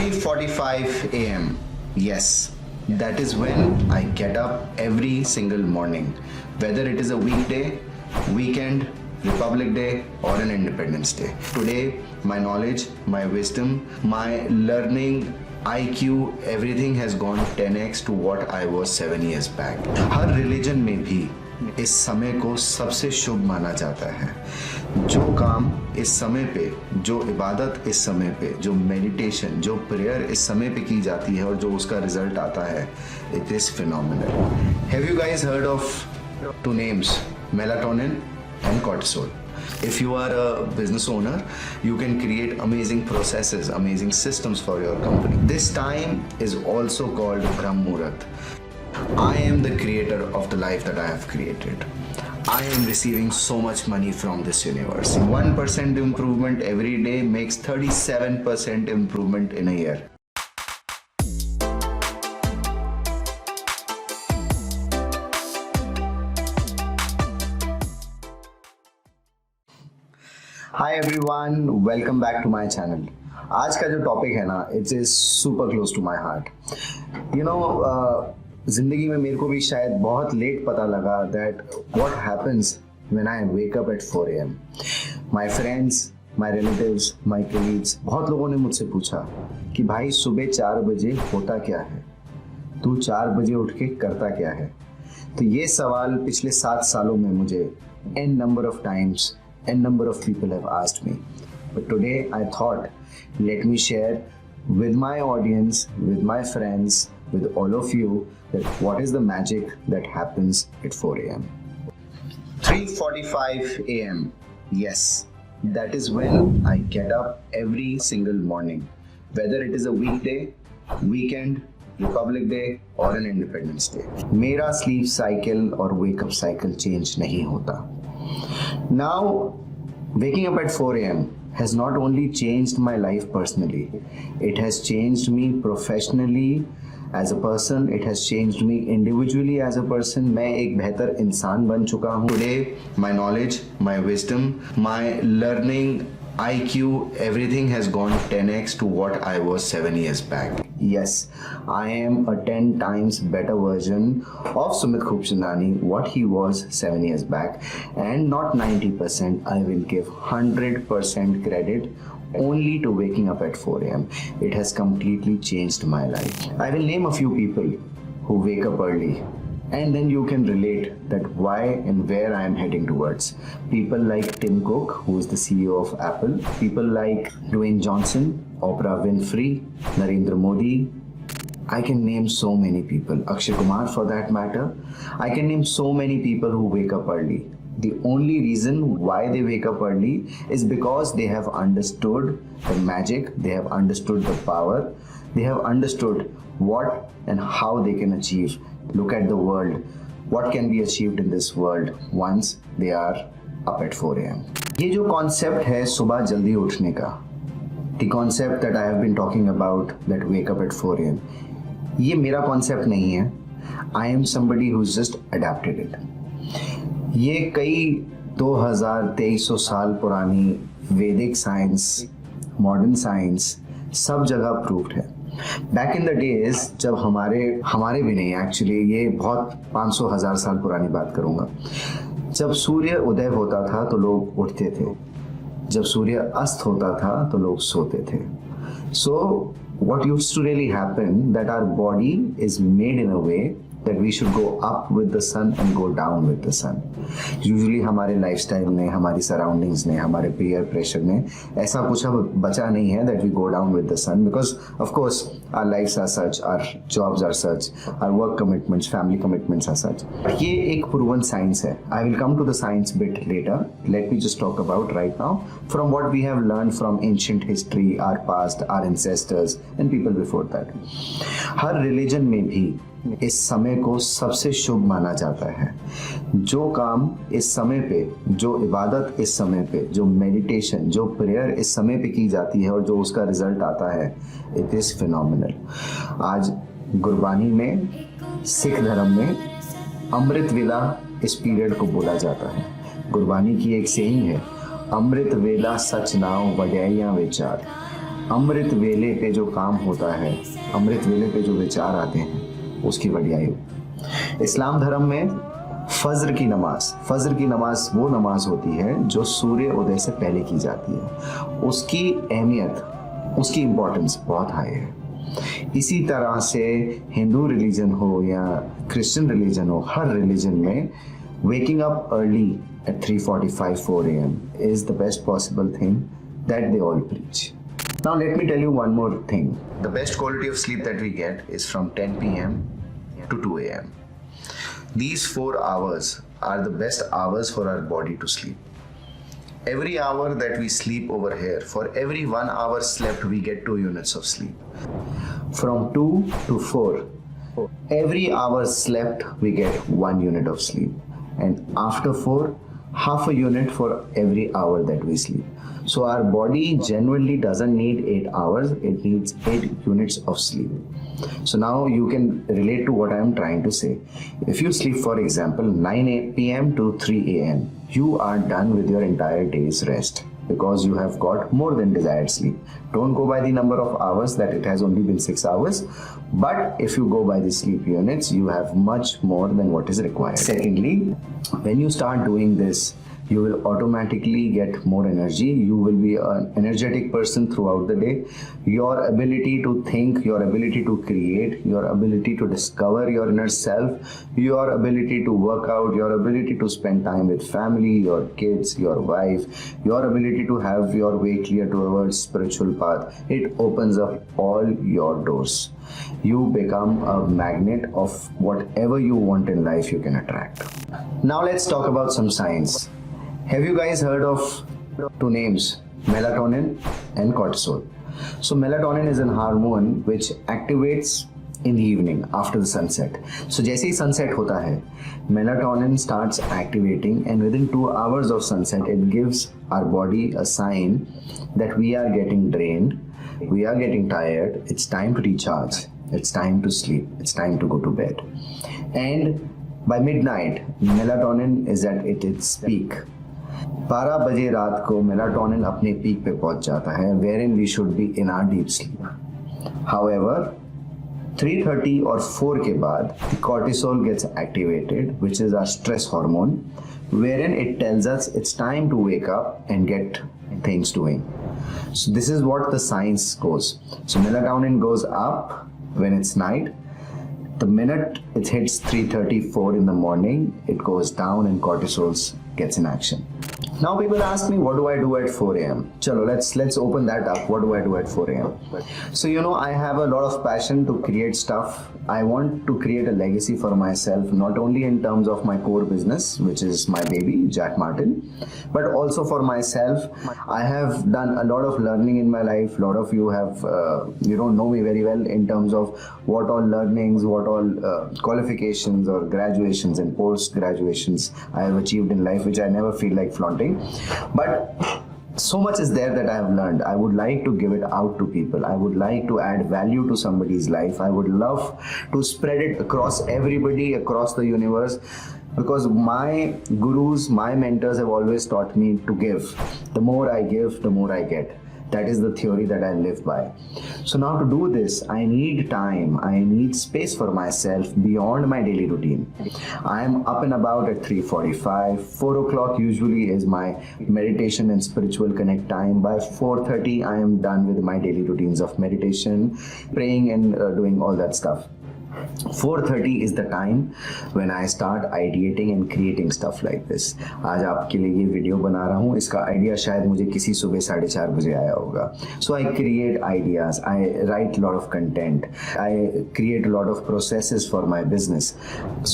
3:45 a.m. Yes, that is when I get up every single morning, whether it is a weekday, weekend, Republic Day, or an Independence Day. Today, my knowledge, my wisdom, my learning, IQ, everything has gone 10x to what I was 7 years back. Her religion में भी इस समय को सबसे शुभ माना जाता है। जो काम इस समय पे, जो इबादत इस समय पे, जो मेडिटेशन, जो प्रेयर इस समय पे की जाती है और जो उसका रिजल्ट आता है, it is phenomenal. Have you guys heard of two names, melatonin and cortisol? If you are a business owner, you can create amazing processes, amazing systems for your company. This time is also called Brahm Muhurat. I am the creator of the life that I have created. I am receiving so much money from this universe. 1% improvement every day makes 37% improvement in a year. Hi everyone, welcome back to my channel. आज का जो topic है ना, it's is super close to my heart. You know, जिंदगी में मेरे को भी शायद बहुत लेट पता लगा that what happens when I wake up at 4 AM। My friends, my relatives, my colleagues, बहुत लोगों ने मुझसे पूछा कि भाई सुबह 4 बजे होता क्या है, तू 4 बजे उठ के करता क्या है। तो ये सवाल पिछले 7 सालों में मुझे n number of times n number of people have asked me, but today I thought, let me share with my audience, with my friends, with all of you, that what is the magic that happens at 4 AM. 3:45 AM. Yes, that is when I get up every single morning, whether it is a weekday, weekend, Republic Day or an Independence Day. मेरा sleep cycle और wake up cycle change नहीं होता। Now, waking up at 4 AM has not only changed my life personally, it has changed me professionally as a person, it has changed me individually as a person. मैं एक बेहतर इंसान बन चुका हूँ। Today, my knowledge, my wisdom, my learning, IQ, everything has gone 10x to what I was 7 years back. Yes, I am a 10 times better version of Sumit Khubchandani, what he was 7 years back, and not 90%. I will give 100% credit only to waking up at 4 AM. It has completely changed my life. I will name a few people who wake up early, and then you can relate that why and where I am heading towards. People like Tim Cook, who is the CEO of Apple. People like Dwayne Johnson, Oprah Winfrey, Narendra Modi. I can name so many people. Akshay Kumar, for that matter. I can name so many people who wake up early. The only reason why they wake up early is because they have understood the magic, they have understood the power, they have understood what and how they can achieve. Look at the world. What can be achieved in this world once they are up at 4 AM? ये जो concept है सुबह जल्दी उठने का, the concept that I have been talking about, that wake up at 4 AM, ये मेरा concept नहीं है। I am somebody who's just adapted it. ये कई 2300 साल पुरानी वैदिक साइंस, मॉडर्न साइंस, सब जगह प्रूव्ड है। बैक इन द डेज जब हमारे भी नहीं, एक्चुअली ये बहुत 500,000 साल पुरानी बात करूंगा, जब सूर्य उदय होता था तो लोग उठते थे, जब सूर्य अस्त होता था तो लोग सोते थे। सो what used to really happen, that our body is made in a way that we should go up with the sun and go down with the sun. Usually हमारे lifestyle ने, हमारी surroundings ने, हमारे peer pressure ने ऐसा कुछ अब बचा नहीं है that we go down with the sun, because of course our lives are such, our jobs are such, our work commitments, family commitments are such. ये एक proven science है. I will come to the science bit later. Let me just talk about right now from what we have learned from ancient history, our past, our ancestors and people before that. Her religion में भी इस समय को सबसे शुभ माना जाता है। जो काम इस समय पे, जो इबादत इस समय पे, जो मेडिटेशन, जो प्रेयर इस समय पे की जाती है और जो उसका रिजल्ट आता है, इट इज फिनोमिनल। आज गुरबानी में, सिख धर्म में अमृत वेला इस पीरियड को बोला जाता है। गुरबानी की एक सेइंग है, अमृत वेला सच नाव वड्याइयां विचार। अमृत वेले पे जो काम होता है, अमृत वेले पे जो विचार आते हैं, उसकी बढ़ियाई हो। इस्लाम धर्म में फज्र की नमाज वो नमाज होती है जो सूर्य उदय से पहले की जाती है। उसकी अहमियत, उसकी इम्पोर्टेंस बहुत हाई है। इसी तरह से हिंदू रिलीजन हो या क्रिश्चियन रिलीजन हो, हर रिलीजन में waking up early at 3:45 4 a.m. is the best possible thing that they all preach. Now let me tell you one more thing. The best quality of sleep that we get is from 10 p.m. to 2 a.m. These 4 hours are the best hours for our body to sleep. Every hour that we sleep over here, for every 1 hour slept, we get 2 units of sleep. From 2 to 4, every hour slept, we get 1 unit of sleep. And after 4, half a unit for every hour that we sleep. So our body genuinely doesn't need 8 hours, it needs 8 units of sleep. So now you can relate to what I am trying to say. If you sleep, for example, 9 p.m. to 3 a.m., you are done with your entire day's rest because you have got more than desired sleep. Don't go by the number of hours that it has only been 6 hours, but if you go by the sleep units, you have much more than what is required. Secondly, when you start doing this, you will automatically get more energy. You will be an energetic person throughout the day. Your ability to think, your ability to create, your ability to discover your inner self, your ability to work out, your ability to spend time with family, your kids, your wife, your ability to have your way clear towards spiritual path, it opens up all your doors. You become a magnet of whatever you want in life you can attract. Now let's talk about some science. Have you guys heard of 2 names, melatonin and cortisol? So melatonin is a hormone which activates in the evening after the sunset. So जैसे ही sunset होता है, melatonin starts activating, and within 2 hours of sunset, it gives our body a sign that we are getting drained, we are getting tired, it's time to recharge, it's time to sleep, it's time to go to bed. And by midnight, melatonin is at its peak. 12 बजे रात को melatonin अपने peak पे पहुंच जाता है, wherein we should be in our deep sleep. However, 3:30 और 4 के बाद the cortisol gets activated, which is our stress hormone, wherein it tells us it's time to wake up and get things doing. So this is what the science goes. So melatonin goes up when it's night. The minute it hits 3:34 in the morning, it goes down and cortisol gets in action. Now people ask me, what do I do at 4 a.m.? Chalo, let's open that up. What do I do at 4 a.m.? So I have a lot of passion to create stuff. I want to create a legacy for myself, not only in terms of my core business, which is my baby, Jack Martin, but also for myself. I have done a lot of learning in my life. A lot of you have, know me very well in terms of what all learnings, what all qualifications or graduations and post-graduations I have achieved in life, which I never feel like flaunting. But so much is there that I have learned. I would like to give it out to people. I would like to add value to somebody's life. I would love to spread it across everybody, across the universe, because my gurus, my mentors have always taught me to give. The more I give, the more I get. That is the theory that I live by. So now to do this, I need time, I need space for myself beyond my daily routine. I am up and about at 3:45, 4 o'clock usually is my meditation and spiritual connect time. By 4:30, I am done with my daily routines of meditation, praying and doing all that stuff. 4:30 is the time when I start ideating and creating stuff like this. आज आपके लिए ये video बना रहा हूँ, इसका idea शायद मुझे किसी सुबह 4:30 बजे आया होगा. So I create ideas, I write a lot of content, I create a lot of processes for my business.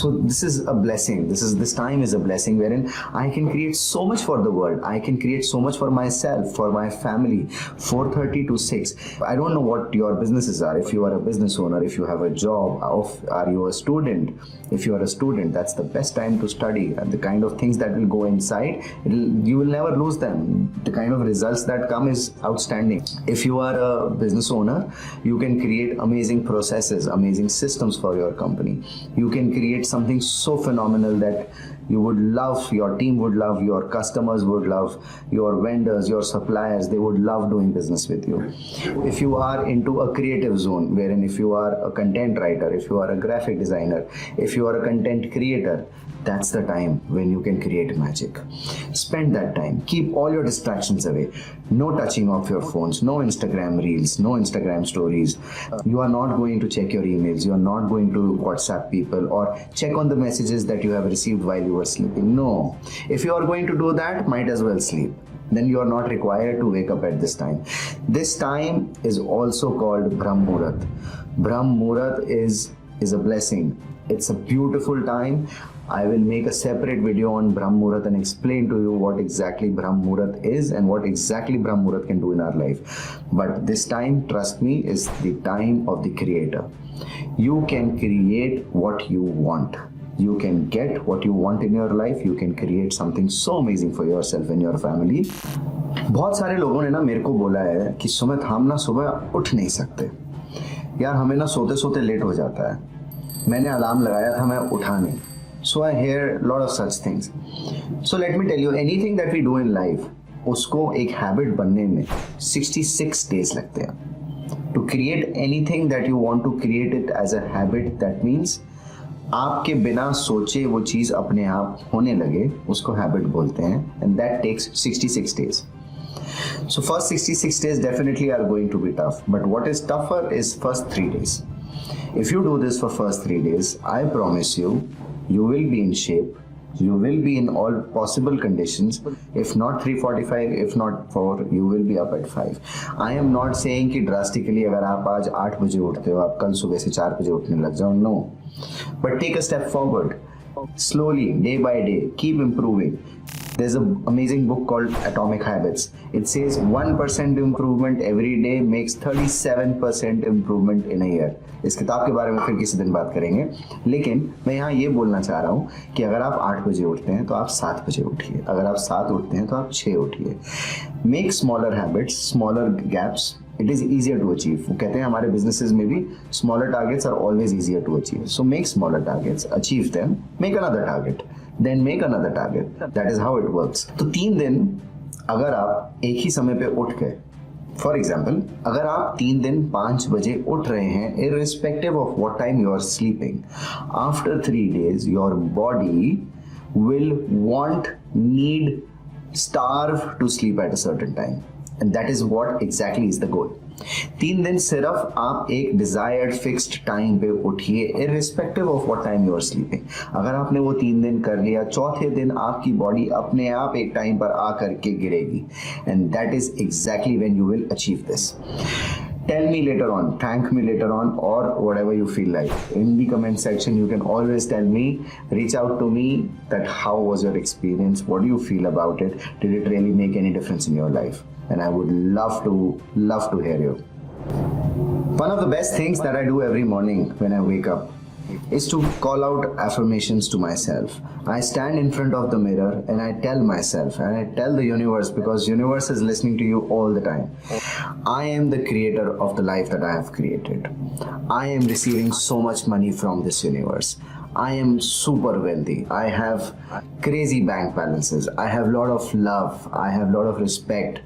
So this is a blessing. This time is a blessing wherein I can create so much for the world. I can create so much for myself, for my family. 4:30 to 6. I don't know what your businesses are. If you are a business owner, if you have a job, are you a student? If you are a student, that's the best time to study. And the kind of things that will go inside, you will never lose them. The kind of results that come is outstanding. If you are a business owner, you can create amazing processes, amazing systems for your company. You can create something so phenomenal that You would love, your team would love, your customers would love, your vendors, your suppliers, they would love doing business with you. If you are into a creative zone, wherein if you are a content writer, if you are a graphic designer, if you are a content creator, that's the time when you can create magic. Spend that time. Keep all your distractions away. No touching of your phones, no Instagram reels, no Instagram stories. You are not going to check your emails. You are not going to WhatsApp people or check on the messages that you have received while you were sleeping. No. If you are going to do that, might as well sleep. Then you are not required to wake up at this time. This time is also called Brahm Muhurat. Brahm Muhurat is a blessing. It's a beautiful time. I will make a separate video on Brahm Muhurat and explain to you what exactly Brahm Muhurat is and what exactly Brahm Muhurat can do in our life. But this time, trust me, is the time of the creator. You can create what you want. You can get what you want in your life. You can create something so amazing for yourself and your family. बहुत सारे लोगों ने ना मेरे को बोला है कि सुमित हम ना सुबह उठ नहीं सकते यार, हमें ना सोते सोते लेट हो जाता है, मैंने अलार्म लगाया था मैं उठा नहीं. So I hear a lot of such things. So let me tell you, anything that we do in life, उसको एक habit बनने में 66 days लगते हैं. To create anything that you want to create it as a habit, that means आपके बिना सोचे वो चीज़ अपने आप होने लगे, उसको habit बोलते हैं, and that takes 66 days. So first 66 days definitely are going to be tough, but what is tougher is first 3 days. If you do this for first 3 days, I promise you, you will be in shape, you will be in all possible conditions. If not 3:45, if not 4, you will be up at 5. I am not saying कि drastically अगर आप आज 8 बजे उठते हो, आप कल सुबह से 4 बजे उठने लग जाओ, no. But take a step forward. Slowly, day by day, keep improving. There's an amazing book called Atomic Habits. It says 1% improvement every day makes 37% improvement in a year. इस किताब के बारे में फिर किसी दिन बात करेंगे, लेकिन मैं यहाँ ये बोलना चाह रहा हूँ कि अगर आप 8 बजे उठते हैं तो आप 7 बजे उठिए, अगर आप 7 उठते हैं तो आप 6 उठिए. Make smaller habits, smaller gaps. It is easier to achieve. वो कहते हैं हमारे businesses में भी smaller targets are always easier to achieve. So make smaller targets, achieve them, make another target, then make another target. That is how it works. तो 3 दिन अगर आप एक ही समय पे उठ गए, फॉर एग्जाम्पल अगर आप 3 दिन 5 बजे उठ रहे हैं, irrespective of what time you are sleeping, after 3 days your body will want, need, starve to sleep at a certain time, and that is what exactly is the goal. 3 दिन सिर्फ आप एक डिजायर्ड फिक्स्ड टाइम पे उठिए, irrespective of what time you are sleeping. अगर आपने वो 3 दिन कर लिया, चौथे दिन आपकी बॉडी अपने आप एक टाइम पर आ करके गिरेगी, and that is exactly when you will achieve this. Tell me later on, thank me later on, or whatever you feel like. In the comment section, you can always tell me, reach out to me that how was your experience, what do you feel about it, did it really make any difference in your life? And I would love to hear you. One of the best things that I do every morning when I wake up is to call out affirmations to myself. I stand in front of the mirror and I tell myself, and I tell the universe, because universe is listening to you all the time, I am the creator of the life that I have created. I am receiving so much money from this universe. I am super wealthy. I have crazy bank balances. I have a lot of love. I have a lot of respect.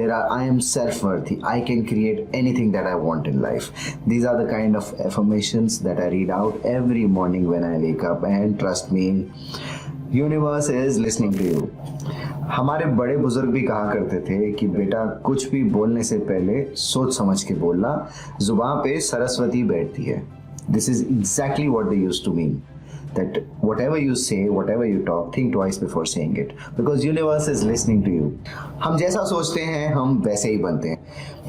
I am self-worthy. I can create anything that I want in life. These are the kind of affirmations that I read out every morning when I wake up, and trust me, universe is listening to you. हमारे बड़े बुजुर्ग भी कहा करते थे कि बेटा कुछ भी बोलने से पहले सोच समझ के बोलना, जुबान पे सरस्वती बैठती है. This is exactly what they used to mean. That whatever you say, whatever you talk, think twice before saying it. Because universe is listening to you. हम जैसा सोचते हैं हम वैसे ही बनते हैं.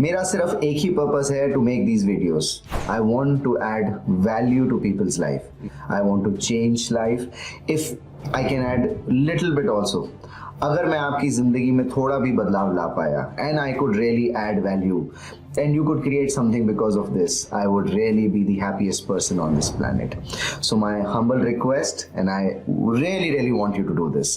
मेरा सिर्फ एक ही पर्पस है to make these videos. I want to add value to people's life. I want to change life. If I can add little bit also. अगर मैं आपकी जिंदगी में थोड़ा भी बदलाव ला पाया, and I could really add value, and you could create something because of this, I would really be the happiest person on this planet. So my humble request, and I really want you to do this.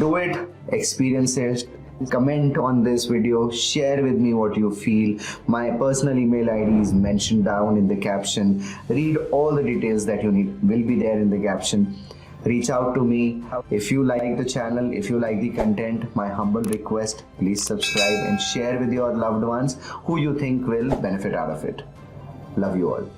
Do it, experience it, comment on this video, share with me what you feel. My personal email ID is mentioned down in the caption. Read all the details that you need, will be there in the caption. Reach out to me. If you like the channel, if you like the content, my humble request, please subscribe and share with your loved ones who you think will benefit out of it. Love you all.